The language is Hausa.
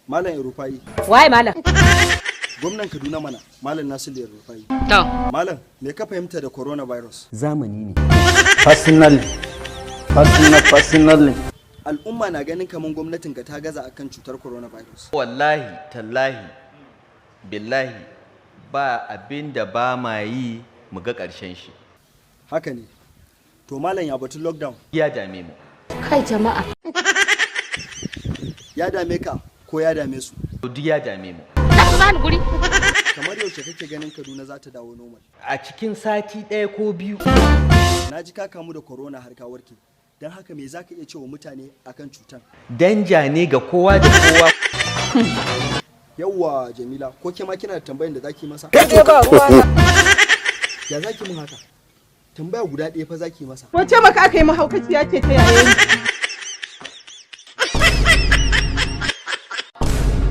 Malam Rufa'i. Waye Mallam? Gwamnan Kaduna mana, Mallam Nasiru Rufa'i. To. Malam, me ka fahimta da coronavirus? Zamani ne. Personal. Al'umma na ganin kamar gwamnatin ka ta gaza akan cutar coronavirus. Wallahi, tallahi, billahi, ba abin da ba ma yi mu ga ƙarshen shi. Haka ne. To Malam ya batun lockdown. Ya dame mu. Kai jama'a. Ya dame ka ko ya dame su? Duk ya dame mu. Ka bani guri. Kamar yaushe kake ganin Kaduna za ta dawo normal? A cikin sati ɗaya ko biyu. Na ji ka kamu da corona har ka warke. Don haka me za ka iya cewa mutane akan cutan? Danja ne ga kowa da kowa. Yawwa Jamila, ko ke ma kina da tambayan da zaki masa? Kai ba ruwa na. Ya zaki mun haka? Tambaya guda ɗaya fa zaki masa. Wace maka aka yi mahaukaciya ce ta yayin